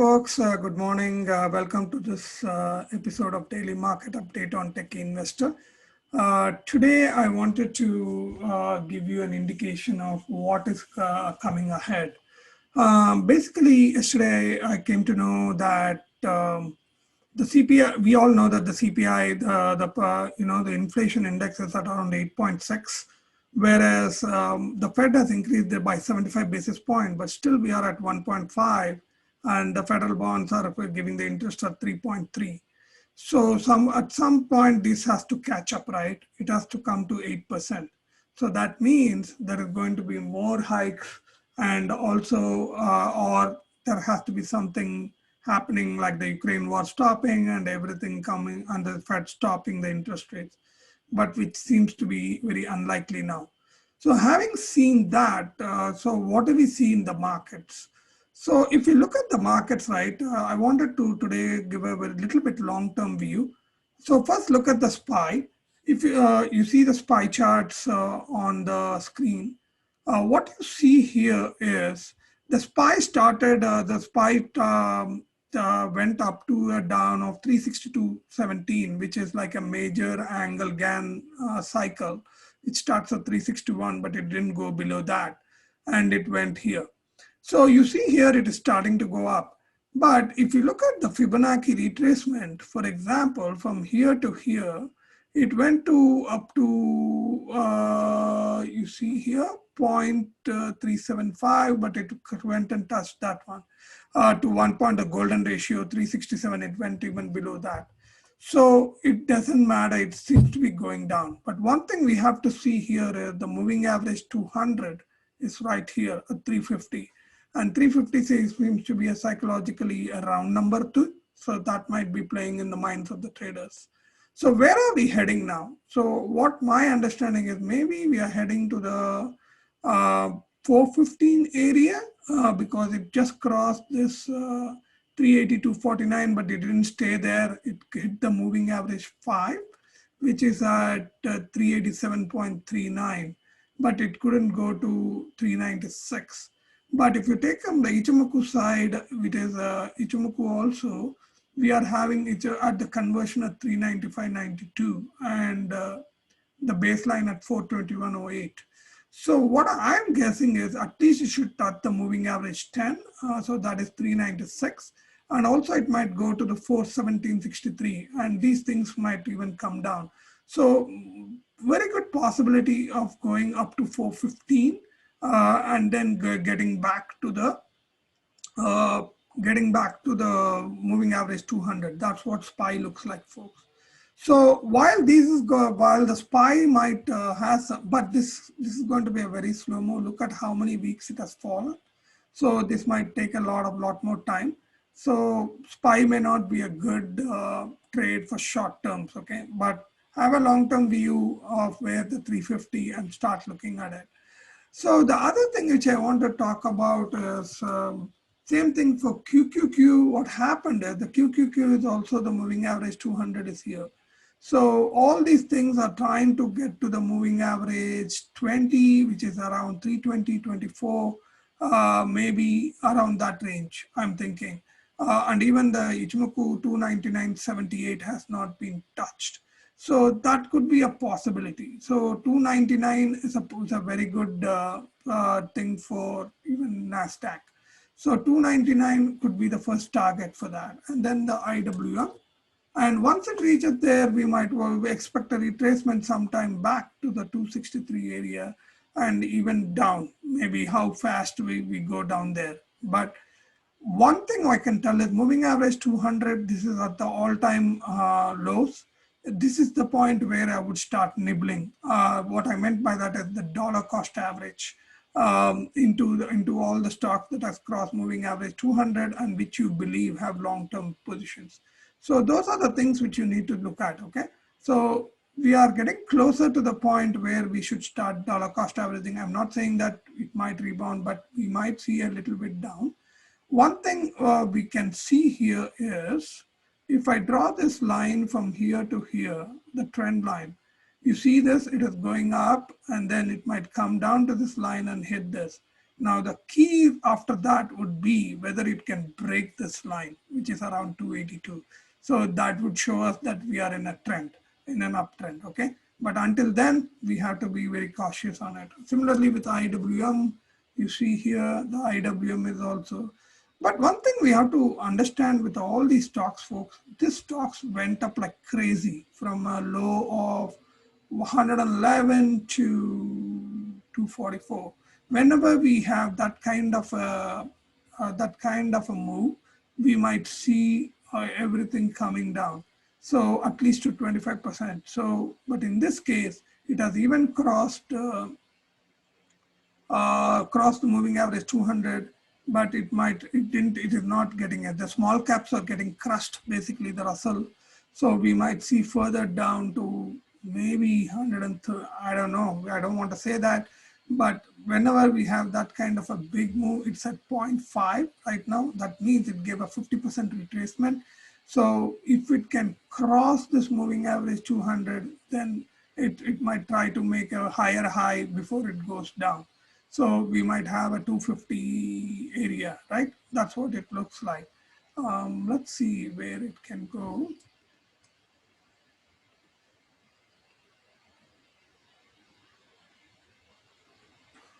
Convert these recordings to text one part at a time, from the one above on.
folks. Good morning. Welcome to this episode of Daily Market Update on Tech Investor. Today, I wanted to give you an indication of what is coming ahead. Basically, yesterday I came to know that the CPI. We all know that the CPI, the inflation index is at around 8.6, whereas the Fed has increased it by 75 basis points, but still we are at 1.5. And the federal bonds are giving the interest at 3.3. So at some point, this has to catch up, right? It has to come to 8%. So that means there is going to be more hikes, and also, or there has to be something happening like the Ukraine war stopping and everything coming, and the Fed stopping the interest rates, but which seems to be very unlikely now. So having seen that, so what do we see in the markets? So if you look at the markets, right, I wanted to today give a little bit long-term view. So first look at the SPY. If you see the SPY charts on the screen, what you see here is the SPY started, went up to a down of 362.17, which is like a major angle GAN cycle. It starts at 361, but it didn't go below that, and it went here. So you see here it is starting to go up. But if you look at the Fibonacci retracement, for example, from here to here, it went to up to, you see here, 0.375, but it went and touched that one. To 1 point, the golden ratio, 367, it went even below that. So it doesn't matter, it seems to be going down. But one thing we have to see here is the moving average 200 is right here at 350. And 350 seems to be a psychologically a round number too. So that might be playing in the minds of the traders. So where are we heading now? So what my understanding is, maybe we are heading to the 415 area because it just crossed this 382.49, but it didn't stay there. It hit the moving average 5, which is at 387.39, but it couldn't go to 396. But if you take on the Ichimoku side, which is Ichimoku also, we are having it at the conversion at 395.92 and the baseline at 421.08. So what I'm guessing is at least it should touch the moving average 10. So that is 396. And also it might go to the 417.63, and these things might even come down. So very good possibility of going up to 415. And then getting back to the moving average 200. That's what SPY looks like, folks. So while the SPY might but this is going to be a very slow-mo. Look at how many weeks it has fallen. So this might take a lot more time. So SPY may not be a good trade for short terms, okay? But have a long-term view of where the 350 and start looking at it. So the other thing which I want to talk about is same thing for QQQ. What happened is the QQQ is also the moving average 200 is here. So all these things are trying to get to the moving average 20, which is around 320, 24, maybe around that range, I'm thinking. And even the Ichimoku 299.78 has not been touched. So that could be a possibility. So 299 is a very good thing for even NASDAQ. So 299 could be the first target for that. And then the IWM. And once it reaches there, we might expect a retracement sometime back to the 263 area and even down, maybe how fast we go down there. But one thing I can tell is moving average 200, this is at the all-time lows. This is the point where I would start nibbling. What I meant by that is the dollar cost average into all the stocks that has crossed moving average 200 and which you believe have long-term positions. So those are the things which you need to look at, okay? So we are getting closer to the point where we should start dollar cost averaging. I'm not saying that it might rebound, but we might see a little bit down. One thing we can see here is, if I draw this line from here to here, the trend line, you see this, it is going up and then it might come down to this line and hit this. Now the key after that would be whether it can break this line, which is around 282. So that would show us that we are in a trend, in an uptrend, okay? But until then, we have to be very cautious on it. Similarly with IWM, you see here, the IWM is also. But one thing we have to understand with all these stocks, folks, this stocks went up like crazy from a low of 111 to 244. Whenever we have that kind of a move, we might see everything coming down. So at least to 25%. So, but in this case, it has even crossed the moving average 200, but it is not getting it. The small caps are getting crushed, basically the Russell. So we might see further down to maybe 130, I don't know, I don't want to say that, but whenever we have that kind of a big move, it's at 0.5 right now. That means it gave a 50% retracement. So if it can cross this moving average 200, then it might try to make a higher high before it goes down. So we might have a 250 area, right? That's what it looks like. Let's see where it can go.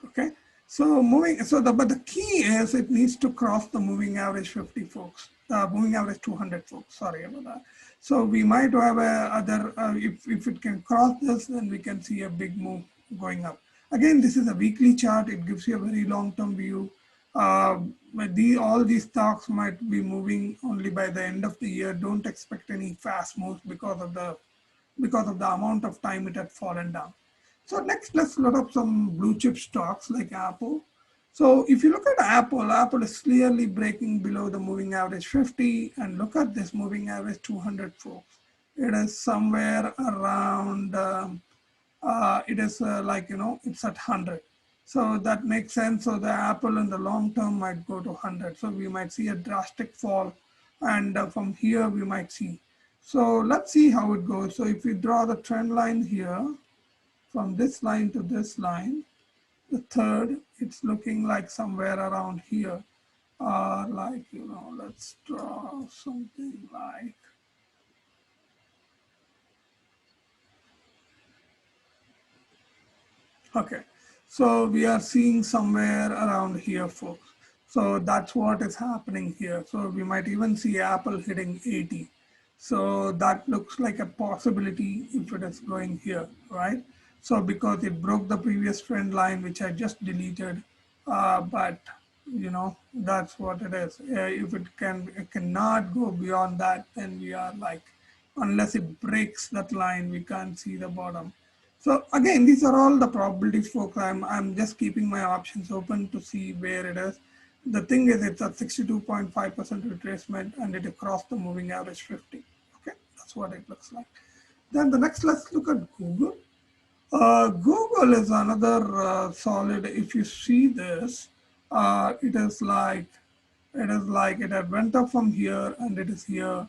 Okay, so but the key is it needs to cross the moving average 50, folks. Moving average 200, folks. Sorry about that. So we might have if it can cross this, then we can see a big move going up. Again, this is a weekly chart. It gives you a very long-term view. But all these stocks might be moving only by the end of the year. Don't expect any fast moves because of the amount of time it had fallen down. So next, let's load up some blue chip stocks like Apple. So if you look at Apple, Apple is clearly breaking below the moving average 50, and look at this moving average 200, folks. It is somewhere around, it's at 100. So that makes sense. So the Apple in the long term might go to 100. So we might see a drastic fall, and from here we might see. So let's see how it goes. So if we draw the trend line here, from this line to this line, the third, it's looking like somewhere around here. Let's draw something like, okay. So we are seeing somewhere around here, folks. So that's what is happening here. So we might even see Apple hitting 80. So that looks like a possibility if it is going here, right? So because it broke the previous trend line, which I just deleted, but that's what it is. If it cannot go beyond that, then we are like, unless it breaks that line, we can't see the bottom. So again, these are all the probabilities, folks. I'm just keeping my options open to see where it is. The thing is, it's at 62.5% retracement, and it crossed the moving average 50. Okay, that's what it looks like. Then the next, let's look at Google. Google is another solid. If you see this, it is like it had went up from here and it is here.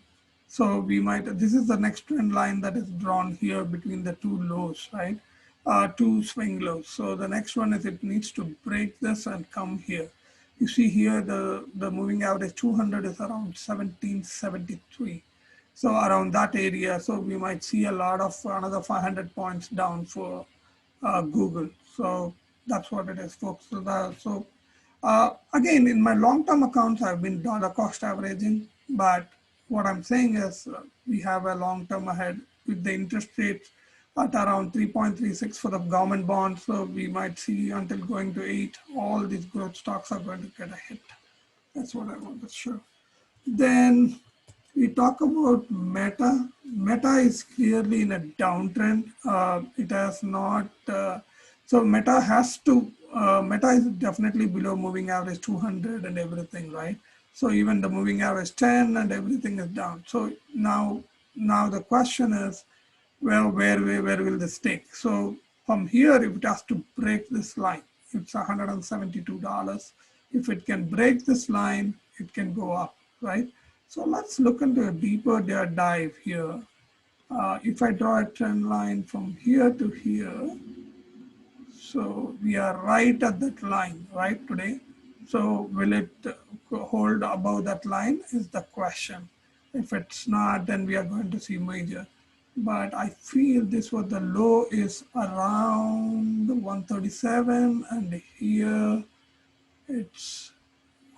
So we might, this is the next trend line that is drawn here between the two lows, right? Two swing lows. So the next one is it needs to break this and come here. You see here the moving average 200 is around 1773. So around that area, so we might see a lot of another 500 points down for Google. So that's what it is, folks. Again, in my long-term accounts, I've been dollar cost averaging, but what I'm saying is we have a long-term ahead with the interest rates at around 3.36 for the government bonds. So we might see until going to 8, all these growth stocks are going to get a hit. That's what I want to show. Then we talk about Meta. Meta is clearly in a downtrend. It has not, so Meta is definitely below moving average 200 and everything, right? So even the moving average 10 and everything is down. So now the question is, well, where will this take? So from here, if it has to break this line, it's $172. If it can break this line, it can go up, right? So let's look into a deeper dive here. If I draw a trend line from here to here, So we are right at that line, right, today. So will it hold above that line is the question. If it's not, then we are going to see major. But I feel this was the low is around 137 and here it's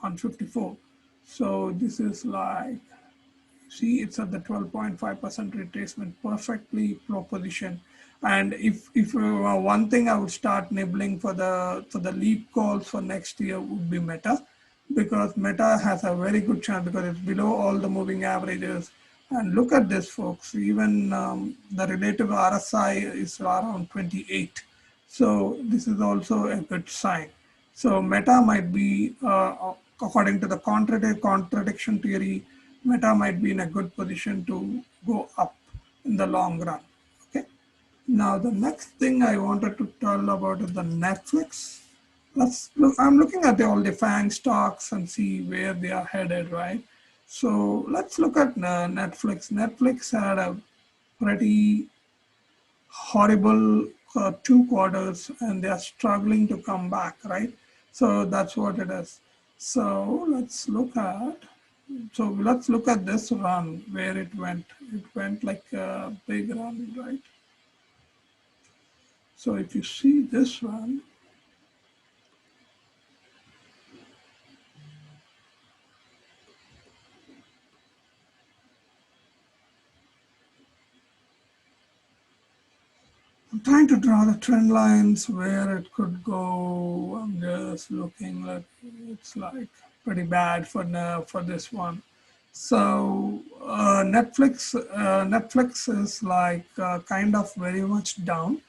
154. So this is like, see, it's at the 12.5% retracement, perfectly proposition. And if one thing I would start nibbling for the leap calls for next year would be Meta, because Meta has a very good chance because it's below all the moving averages. And look at this, folks. Even the relative RSI is around 28. So this is also a good sign. So Meta might be, according to the contradiction theory, Meta might be in a good position to go up in the long run. Okay. Now the next thing I wanted to tell about is the Netflix. Let's look. I'm looking at all the FANG stocks and see where they are headed, right? So let's look at Netflix. Netflix had a pretty horrible 2 quarters and they are struggling to come back, right? So that's what it is. So let's look at this run where it went. It went like a big run, right? So if you see this run, I'm trying to draw the trend lines where it could go. I'm just looking like it's like pretty bad for this one. So Netflix is like kind of very much down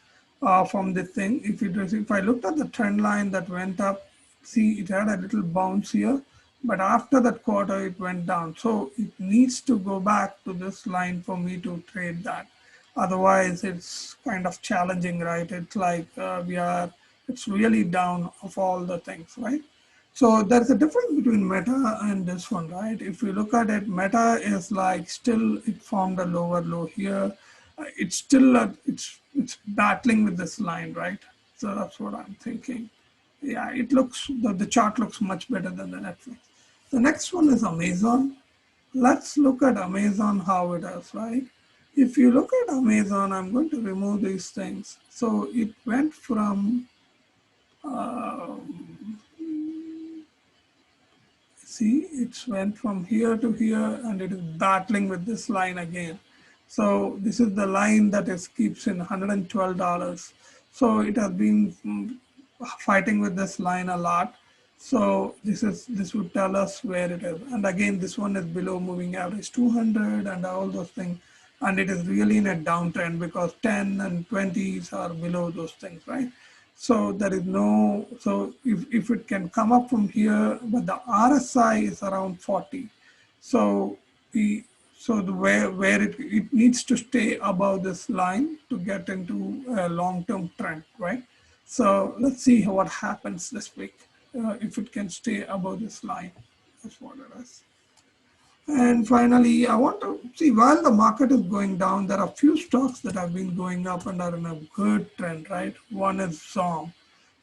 from the thing. If I looked at the trend line that went up, see it had a little bounce here, but after that quarter it went down. So it needs to go back to this line for me to trade that. Otherwise, it's kind of challenging, right? It's like it's really down of all the things, right? So there's a difference between Meta and this one, right? If you look at it, Meta is like still, it formed a lower low here. It's still, it's battling with this line, right? So that's what I'm thinking. Yeah, it looks, the chart looks much better than the Netflix. The next one is Amazon. Let's look at Amazon, how it is, right? If you look at Amazon, I'm going to remove these things. So it went from, see, it went from here to here and it is battling with this line again. So this is the line that is keeps in $112. So it has been fighting with this line a lot. So this would tell us where it is. And again, this one is below moving average 200 and all those things. And it is really in a downtrend because 10 and 20s are below those things, right? So there is no, so if it can come up from here, but the RSI is around 40. So where it needs to stay above this line to get into a long-term trend, right? So let's see what happens this week if it can stay above this line. That's what it is. And finally, I want to see while the market is going down, there are a few stocks that have been going up and are in a good trend, right? One is XOM.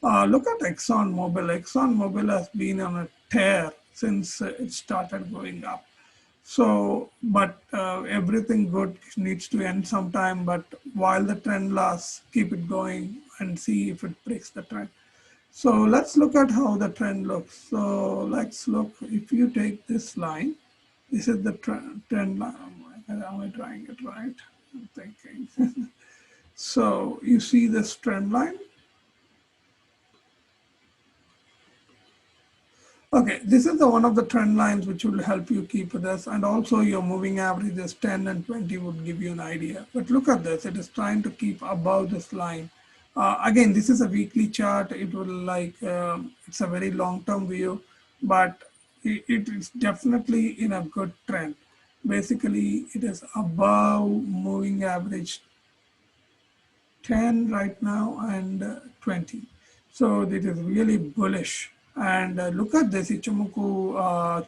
Look at Exxon Mobil. Exxon Mobil has been on a tear since it started going up. So, but everything good needs to end sometime. But while the trend lasts, keep it going and see if it breaks the trend. So let's look at how the trend looks. So let's look, if you take this line, this is the trend line. Am I drawing it right? I'm thinking. So you see this trend line? Okay, this is the one of the trend lines which will help you keep this, and also your moving averages 10 and 20 would give you an idea. But look at this, it is trying to keep above this line. Again, this is a weekly chart. It will like, it's a very long-term view, but it is definitely in a good trend. Basically, it is above moving average 10 right now and 20. So it is really bullish. And look at this Ichimoku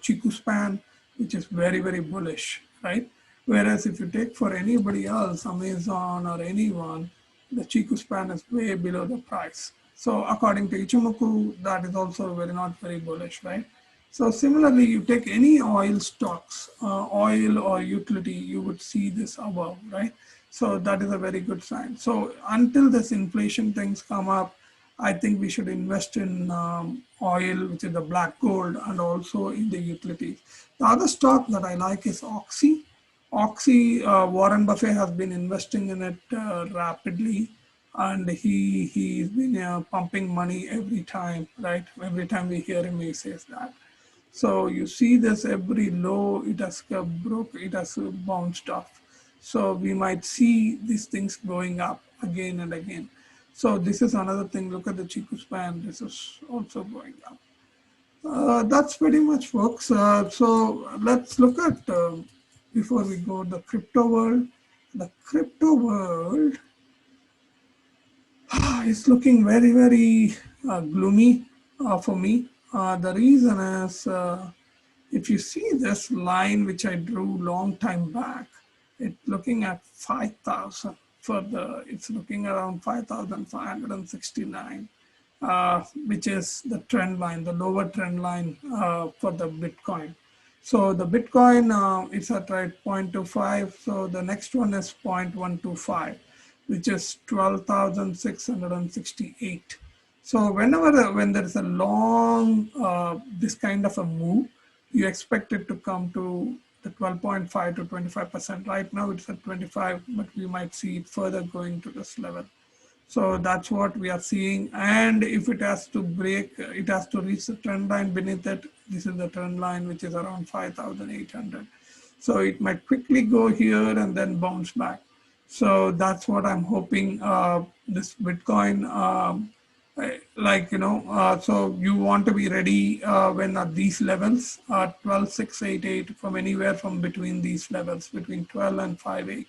Chiku span, which is very, very bullish, right? Whereas if you take for anybody else, Amazon or anyone, the Chiku span is way below the price. So according to Ichimoku, that is also not very bullish, right? So similarly, you take any oil stocks, oil or utility, you would see this above, right? So that is a very good sign. So until this inflation things come up, I think we should invest in oil, which is the black gold, and also in the utilities. The other stock that I like is OXY. OXY, Warren Buffett has been investing in it rapidly, and he's been pumping money every time, right? Every time we hear him, he says that. So you see this every low, it has broke, it has bounced off. So we might see these things going up again and again. So this is another thing. Look at the Chiku span. This is also going up. That's pretty much, folks. So let's look at, before we go, the crypto world. The crypto world is looking very, very gloomy for me. The reason is, if you see this line which I drew long time back, it's looking at 5,000 for the, it's looking around 5,569, which is the trend line, the lower trend line for the Bitcoin. So the Bitcoin, it's at right 0.25. So the next one is 0.125, which is 12,668. So whenever when there is a long, this kind of a move, you expect it to come to the 12.5 to 25%. Right now it's at 25, but we might see it further going to this level. So that's what we are seeing. And if it has to break, it has to reach the trend line beneath it. This is the trend line, which is around 5,800. So it might quickly go here and then bounce back. So that's what I'm hoping this Bitcoin, so you want to be ready when at these levels, 12,688 from anywhere from between these levels, between 12 and 5.8,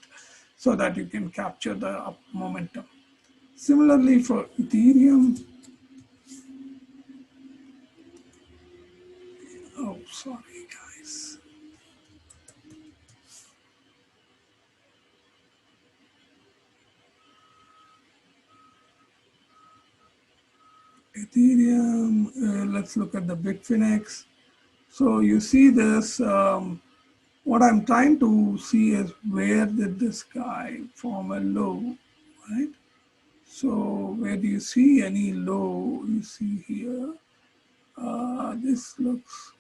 so that you can capture the up momentum. Similarly for Ethereum, oh, sorry guys. Ethereum, let's look at the Bitfinex. So you see this, what I'm trying to see is where did this guy form a low, right? So where do you see any low? You see here, this looks,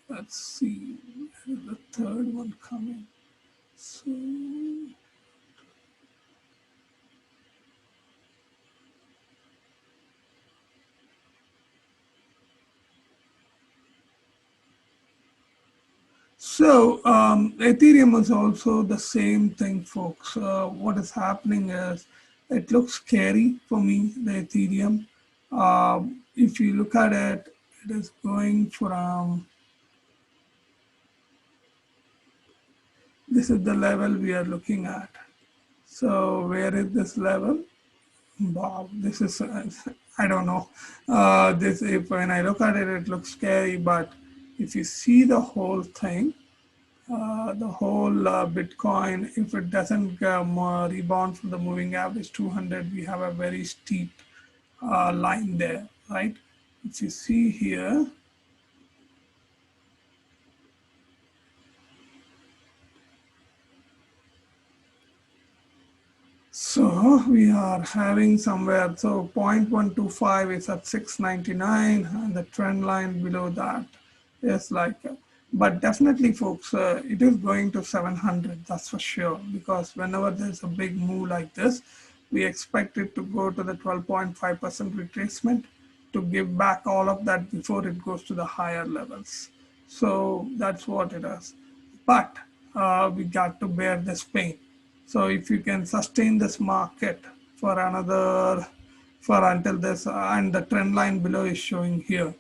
let's see, where is the third one coming? So, Ethereum is also the same thing, folks. What is happening is it looks scary for me, the Ethereum. If you look at it, it is going from, this is the level we are looking at. So where is this level? Wow, this is, I don't know. This, if when I look at it, it looks scary, but if you see the whole thing, the whole Bitcoin, if it doesn't rebound from the moving average 200, we have a very steep line there, right? If you see here, so we are having somewhere, so 0.125 is at 699, and the trend line below that is like, but definitely folks, it is going to 700, that's for sure, because whenever there's a big move like this, we expect it to go to the 12.5% retracement to give back all of that before it goes to the higher levels. So that's what it is. But we got to bear this pain. So if you can sustain this market for another, for until this, and the trend line below is showing here,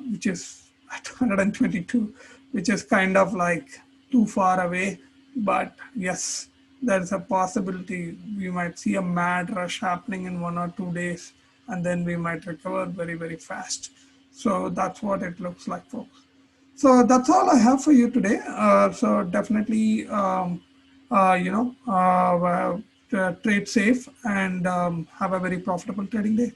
which is at 122, which is kind of like too far away. But yes, there is a possibility we might see a mad rush happening in 1 or 2 days, and then we might recover very, very fast. So that's what it looks like, folks. So that's all I have for you today. So definitely, trade safe and have a very profitable trading day.